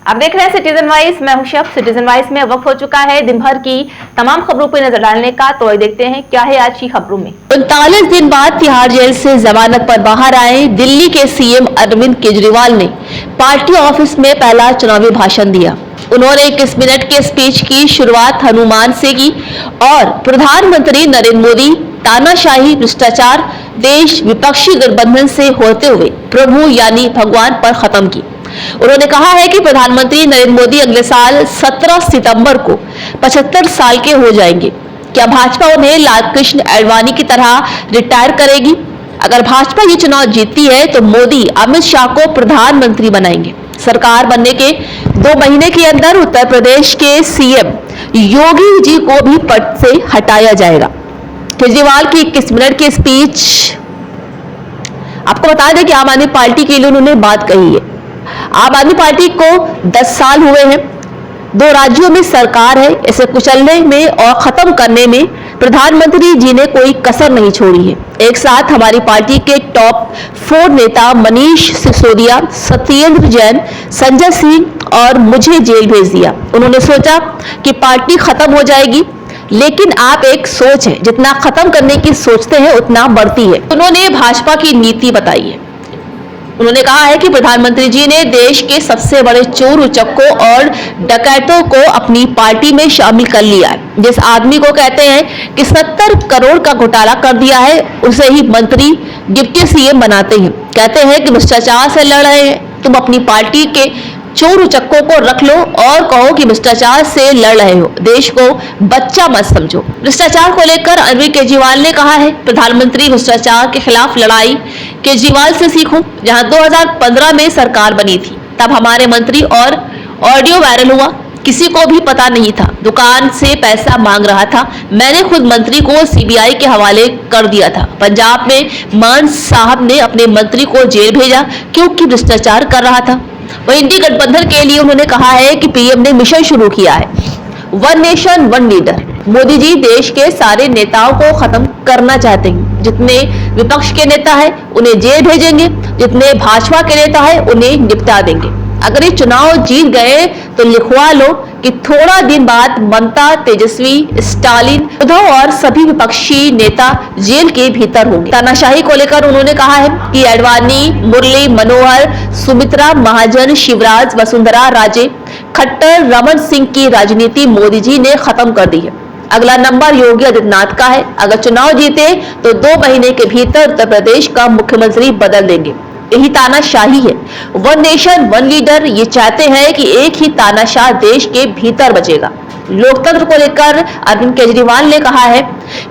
आप देख रहे हैं सिटीजन वाइज। मैं हूं शब। सिटीजन वाइज में वक्त हो चुका है दिन भर की तमाम खबरों पर नजर डालने का। तो आइए देखते हैं क्या है आज की खबरों में। 39 दिन बाद तिहाड़ जेल से जमानत पर बाहर आए दिल्ली के सीएम अरविंद केजरीवाल ने पार्टी ऑफिस में पहला चुनावी भाषण दिया। उन्होंने 21 मिनट के स्पीच की शुरुआत हनुमान से की और प्रधानमंत्री नरेंद्र मोदी तानाशाही, भ्रष्टाचार, देश विपक्षी गठबंधन से होते हुए प्रभु यानी भगवान पर खत्म की। उन्होंने कहा है कि प्रधानमंत्री नरेंद्र मोदी अगले साल 17 सितंबर को 75 साल के हो जाएंगे। क्या भाजपा उन्हें लालकृष्ण आडवाणी की तरह रिटायर करेगी? अगर भाजपा ये चुनाव जीतती है तो मोदी अमित शाह को प्रधानमंत्री बनाएंगे। सरकार बनने के 2 महीने के अंदर उत्तर प्रदेश के सीएम योगी जी को भी पद से हटाया जाएगा। केजरीवाल की 21 मिनट की स्पीच। आपको बता दें कि आम आदमी पार्टी के लिए उन्होंने बात कही है। आम आदमी पार्टी को 10 साल हुए हैं, 2 राज्यों में सरकार है, इसे कुचलने में और खत्म करने में प्रधानमंत्री जी ने कोई कसर नहीं छोड़ी है। एक साथ हमारी पार्टी के टॉप 4 नेता मनीष सिसोदिया, सत्येंद्र जैन, संजय सिंह और मुझे जेल भेज दिया। उन्होंने सोचा कि पार्टी खत्म हो जाएगी, लेकिन आप एक सोच है, जितना खत्म करने की सोचते हैं उतना बढ़ती है। उन्होंने भाजपा की नीति बताई है। उन्होंने कहा है कि प्रधानमंत्री जी ने देश के सबसे बड़े चोर उचक्कों और डकैतों को अपनी पार्टी में शामिल कर लिया है। जिस आदमी को कहते हैं कि 70 करोड़ का घोटाला कर दिया है, उसे ही मंत्री, डिप्टी सीएम बनाते हैं। कहते हैं कि भ्रष्टाचार से लड़ रहे हैं। तुम अपनी पार्टी के चोर उचक्कों को रख लो और कहो कि भ्रष्टाचार से लड़ रहे हो, देश को बच्चा मत समझो। भ्रष्टाचार को लेकर अरविंद केजरीवाल ने कहा है, प्रधानमंत्री भ्रष्टाचार के खिलाफ लड़ाई केजरीवाल से सीखो। जहां 2015 में सरकार बनी थी, तब हमारे मंत्री और ऑडियो वायरल हुआ, किसी को भी पता नहीं था, दुकान से पैसा मांग रहा था। मैंने खुद मंत्री को सीबीआई के हवाले कर दिया था। पंजाब में मान साहब ने अपने मंत्री को जेल भेजा क्योंकि भ्रष्टाचार कर रहा था। वहीं इंडी गठबंधन के लिए उन्होंने कहा है कि पीएम ने मिशन शुरू किया है, 1 नेशन 1 लीडर। मोदी जी देश के सारे नेताओं को खत्म करना चाहते हैं। जितने विपक्ष के नेता हैं उन्हें जेल भेजेंगे, जितने भाजपा के नेता हैं उन्हें निपटा देंगे। अगर ये चुनाव जीत गए तो लिखवा लो कि थोड़ा दिन बाद ममता, तेजस्वी, स्टालिन, उद्धव और सभी विपक्षी नेता जेल के भीतर होंगे। तानाशाही को लेकर उन्होंने कहा है कि आडवाणी, मुरली मनोहर, सुमित्रा महाजन, शिवराज, वसुंधरा राजे, खट्टर, रमन सिंह की राजनीति मोदी जी ने खत्म कर दी है। अगला नंबर योगी आदित्यनाथ का है। अगर चुनाव जीते तो 2 महीने के भीतर उत्तर प्रदेश का मुख्यमंत्री बदल देंगे। यही तानाशाही है। 1 नेशन 1 लीडर ये चाहते हैं कि एक ही तानाशाह देश के भीतर बचेगा। लोकतंत्र को लेकर अरविंद केजरीवाल ने कहा है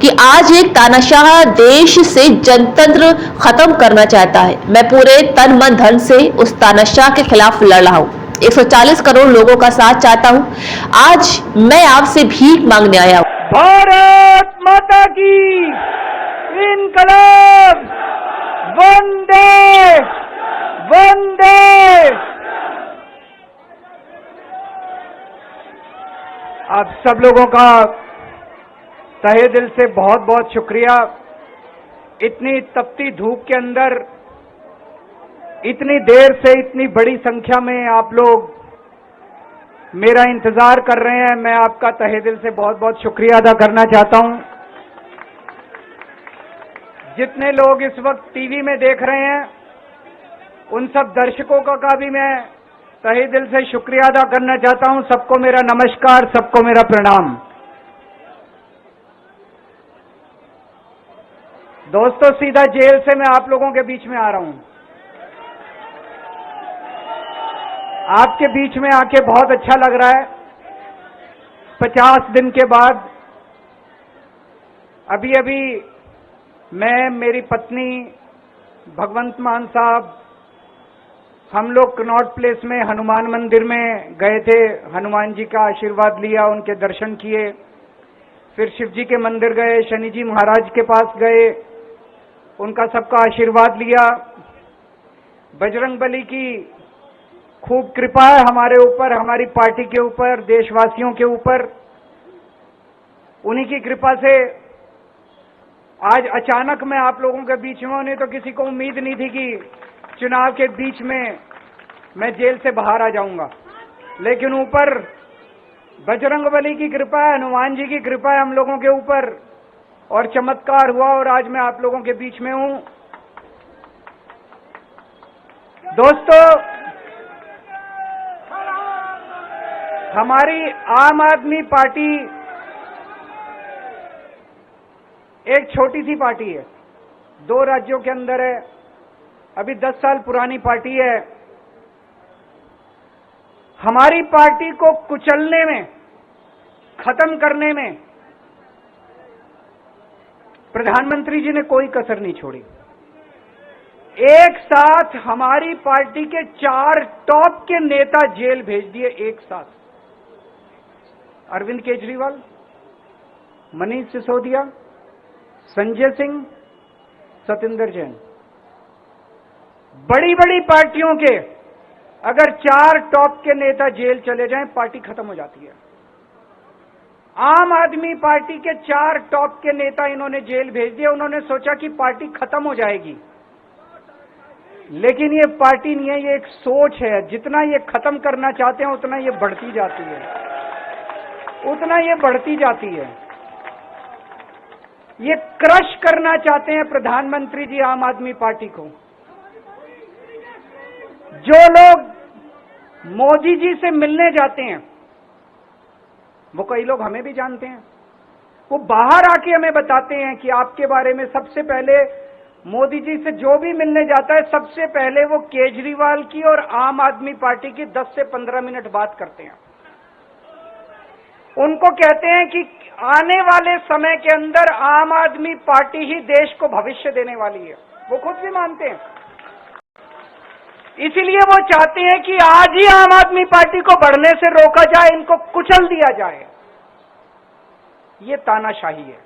कि आज एक तानाशाह देश से जनतंत्र खत्म करना चाहता है। मैं पूरे तन मन धन से उस तानाशाह के खिलाफ लड़ रहा हूँ। 140 करोड़ लोगों का साथ चाहता हूँ। आज मैं आपसे भीख मांगने आया हूँ। भारत माता की इनकलाब, वंदे वंदे। आप सब लोगों का तहे दिल से बहुत बहुत शुक्रिया। इतनी तपती धूप के अंदर इतनी देर से इतनी बड़ी संख्या में आप लोग मेरा इंतजार कर रहे हैं। मैं आपका तहे दिल से बहुत बहुत शुक्रिया अदा करना चाहता हूं। जितने लोग इस वक्त टीवी में देख रहे हैं, उन सब दर्शकों का भी मैं तहे दिल से शुक्रिया अदा करना चाहता हूं। सबको मेरा नमस्कार, सबको मेरा प्रणाम। दोस्तों, सीधा जेल से मैं आप लोगों के बीच में आ रहा हूं। आपके बीच में आके बहुत अच्छा लग रहा है। 50 दिन के बाद अभी मैं, मेरी पत्नी भगवंत मान साहब, हम लोग कनॉट प्लेस में हनुमान मंदिर में गए थे। हनुमान जी का आशीर्वाद लिया, उनके दर्शन किए। फिर शिव जी के मंदिर गए, शनि जी महाराज के पास गए, उनका सबका आशीर्वाद लिया। बजरंगबली की खूब कृपा है हमारे ऊपर, हमारी पार्टी के ऊपर, देशवासियों के ऊपर। उन्हीं की कृपा से आज अचानक मैं आप लोगों के बीच में, उन्हें तो किसी को उम्मीद नहीं थी कि चुनाव के बीच में मैं जेल से बाहर आ जाऊंगा। लेकिन ऊपर बजरंगबली की कृपा है, हनुमान जी की कृपा है हम लोगों के ऊपर, और चमत्कार हुआ और आज मैं आप लोगों के बीच में हूं। दोस्तों, हमारी आम आदमी पार्टी एक छोटी सी पार्टी है, 2 राज्यों के अंदर है, अभी 10 साल पुरानी पार्टी है। हमारी पार्टी को कुचलने में, खत्म करने में प्रधानमंत्री जी ने कोई कसर नहीं छोड़ी। एक साथ हमारी पार्टी के 4 टॉप के नेता जेल भेज दिए एक साथ। अरविंद केजरीवाल, मनीष सिसोदिया, संजय सिंह, सतिंदर जैन। बड़ी बड़ी पार्टियों के अगर 4 टॉप के नेता जेल चले जाएं, पार्टी खत्म हो जाती है। आम आदमी पार्टी के 4 टॉप के नेता इन्होंने जेल भेज दिए। उन्होंने सोचा कि पार्टी खत्म हो जाएगी, लेकिन ये पार्टी नहीं है, ये एक सोच है। जितना ये खत्म करना चाहते हैं उतना ये बढ़ती जाती है, उतना ये बढ़ती जाती है। ये क्रश करना चाहते हैं प्रधानमंत्री जी आम आदमी पार्टी को। जो लोग मोदी जी से मिलने जाते हैं, वो कई लोग हमें भी जानते हैं, वो बाहर आके हमें बताते हैं कि आपके बारे में सबसे पहले मोदी जी से जो भी मिलने जाता है, सबसे पहले वो केजरीवाल की और आम आदमी पार्टी की 10 से 15 मिनट बात करते हैं। उनको कहते हैं कि आने वाले समय के अंदर आम आदमी पार्टी ही देश को भविष्य देने वाली है। वो खुद भी मानते हैं। इसीलिए वो चाहते हैं कि आज ही आम आदमी पार्टी को बढ़ने से रोका जाए, इनको कुचल दिया जाए। ये तानाशाही है।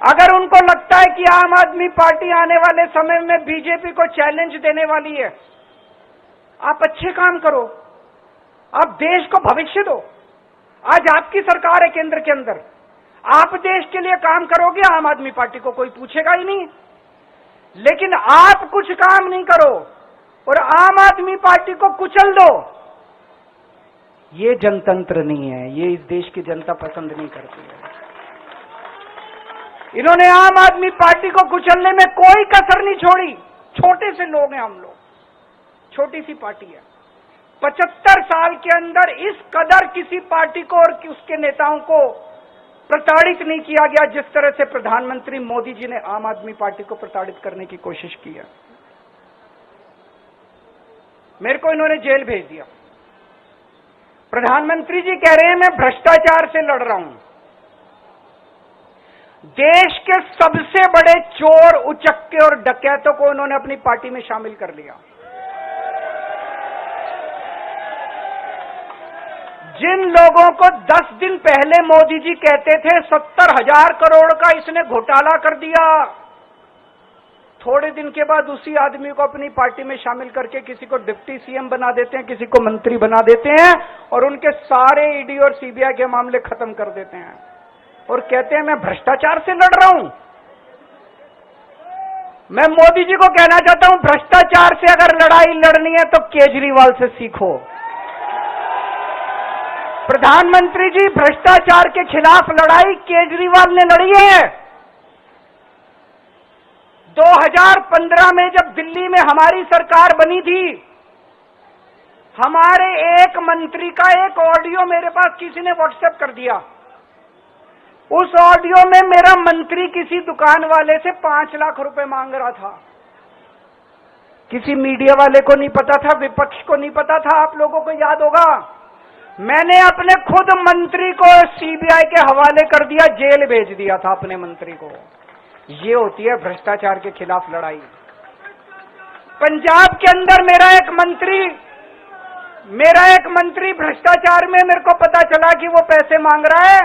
अगर उनको लगता है कि आम आदमी पार्टी आने वाले समय में बीजेपी को चैलेंज देने वाली है, आप अच्छे काम करो, आप देश को भविष्य दो। आज आपकी सरकार है केंद्र के अंदर, आप देश के लिए काम करोगे, आम आदमी पार्टी को कोई पूछेगा ही नहीं। लेकिन आप कुछ काम नहीं करो और आम आदमी पार्टी को कुचल दो, ये जनतंत्र नहीं है, ये इस देश की जनता पसंद नहीं करती है। इन्होंने आम आदमी पार्टी को कुचलने में कोई कसर नहीं छोड़ी। छोटे से लोग हैं हम लोग, छोटी सी पार्टी है। 75 साल के अंदर इस कदर किसी पार्टी को और उसके नेताओं को प्रताड़ित नहीं किया गया जिस तरह से प्रधानमंत्री मोदी जी ने आम आदमी पार्टी को प्रताड़ित करने की कोशिश की है। मेरे को इन्होंने जेल भेज दिया। प्रधानमंत्री जी कह रहे हैं मैं भ्रष्टाचार से लड़ रहा हूं। देश के सबसे बड़े चोर, उचक्के और डकैतों को उन्होंने अपनी पार्टी में शामिल कर लिया। जिन लोगों को 10 दिन पहले मोदी जी कहते थे 70,000 करोड़ का इसने घोटाला कर दिया, थोड़े दिन के बाद उसी आदमी को अपनी पार्टी में शामिल करके किसी को डिप्टी सीएम बना देते हैं, किसी को मंत्री बना देते हैं और उनके सारे ईडी और सीबीआई के मामले खत्म कर देते हैं और कहते हैं मैं भ्रष्टाचार से लड़ रहा हूं। मैं मोदी जी को कहना चाहता हूं, भ्रष्टाचार से अगर लड़ाई लड़नी है तो केजरीवाल से सीखो। प्रधानमंत्री जी, भ्रष्टाचार के खिलाफ लड़ाई केजरीवाल ने लड़ी है। 2015 में जब दिल्ली में हमारी सरकार बनी थी, हमारे एक मंत्री का एक ऑडियो मेरे पास किसी ने व्हाट्सएप कर दिया। उस ऑडियो में मेरा मंत्री किसी दुकान वाले से 5 लाख रुपए मांग रहा था। किसी मीडिया वाले को नहीं पता था, विपक्ष को नहीं पता था। आप लोगों को याद होगा, मैंने अपने खुद मंत्री को सीबीआई के हवाले कर दिया, जेल भेज दिया था अपने मंत्री को। ये होती है भ्रष्टाचार के खिलाफ लड़ाई। पंजाब के अंदर मेरा एक मंत्री भ्रष्टाचार में मेरे को पता चला कि वो पैसे मांग रहा है।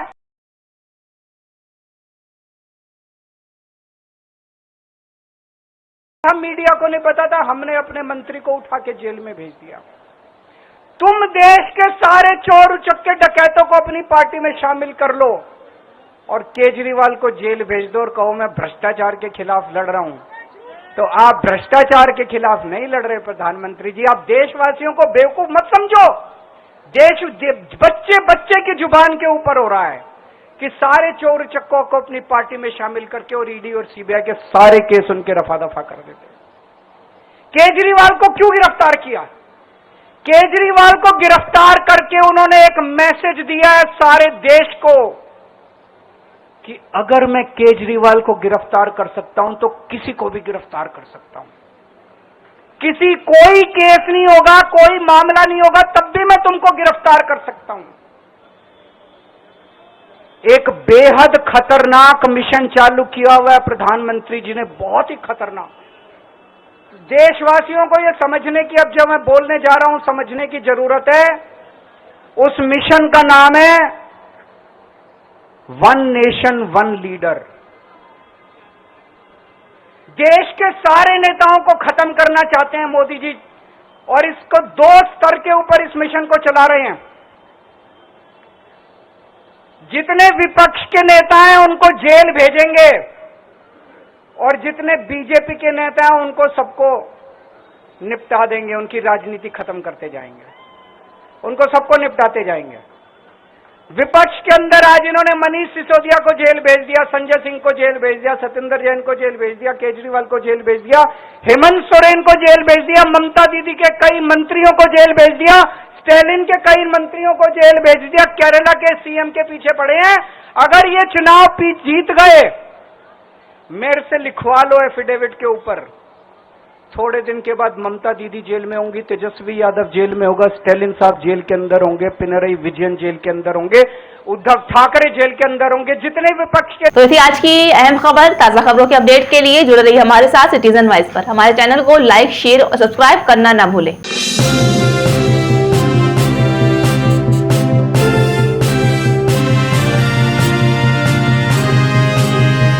हम मीडिया को नहीं पता था, हमने अपने मंत्री को उठा के जेल में भेज दिया। तुम देश के सारे चोर उचक्के डकैतों को अपनी पार्टी में शामिल कर लो और केजरीवाल को जेल भेज दो और कहो मैं भ्रष्टाचार के खिलाफ लड़ रहा हूं। तो आप भ्रष्टाचार के खिलाफ नहीं लड़ रहे प्रधानमंत्री जी, आप देशवासियों को बेवकूफ मत समझो। बच्चे बच्चे की जुबान के ऊपर हो रहा है कि सारे चोर चक्कों को अपनी पार्टी में शामिल करके और ईडी और सीबीआई के सारे केस उनके रफा दफा कर देते। केजरीवाल को क्यों गिरफ्तार किया? केजरीवाल को गिरफ्तार करके उन्होंने एक मैसेज दिया है सारे देश को कि अगर मैं केजरीवाल को गिरफ्तार कर सकता हूं तो किसी को भी गिरफ्तार कर सकता हूं। कोई केस नहीं होगा, कोई मामला नहीं होगा, तब भी मैं तुमको गिरफ्तार कर सकता हूं। एक बेहद खतरनाक मिशन चालू किया हुआ है प्रधानमंत्री जी ने, बहुत ही खतरनाक। देशवासियों को यह समझने की, अब जब मैं बोलने जा रहा हूं, समझने की जरूरत है। उस मिशन का नाम है वन नेशन वन लीडर। देश के सारे नेताओं को खत्म करना चाहते हैं मोदी जी, और इसको 2 स्तर के ऊपर इस मिशन को चला रहे हैं। जितने विपक्ष के नेता हैं उनको जेल भेजेंगे, और जितने बीजेपी के नेता हैं उनको सबको निपटा देंगे, उनकी राजनीति खत्म करते जाएंगे, उनको सबको निपटाते जाएंगे। विपक्ष के अंदर आज इन्होंने मनीष सिसोदिया को जेल भेज दिया, संजय सिंह को जेल भेज दिया, सत्येंद्र जैन को जेल भेज दिया, केजरीवाल को जेल भेज दिया, हेमंत सोरेन को जेल भेज दिया, ममता दीदी के कई मंत्रियों को जेल भेज दिया, स्टैलिन के कई मंत्रियों को जेल भेज दिया, केरला के सीएम के पीछे पड़े हैं। अगर ये चुनाव जीत गए, मेरे से लिखवा लो एफिडेविट के ऊपर, थोड़े दिन के बाद ममता दीदी जेल में होंगी, तेजस्वी यादव जेल में होगा, स्टैलिन साहब जेल के अंदर होंगे, पिनरई विजयन जेल के अंदर होंगे, उद्धव ठाकरे जेल के अंदर होंगे, जितने विपक्ष के। तो थी आज की अहम खबर। ताजा खबरों के अपडेट के लिए जुड़े रहिए हमारे साथ सिटीजन वाइस पर। हमारे चैनल को लाइक, शेयर और सब्सक्राइब करना ना भूलें।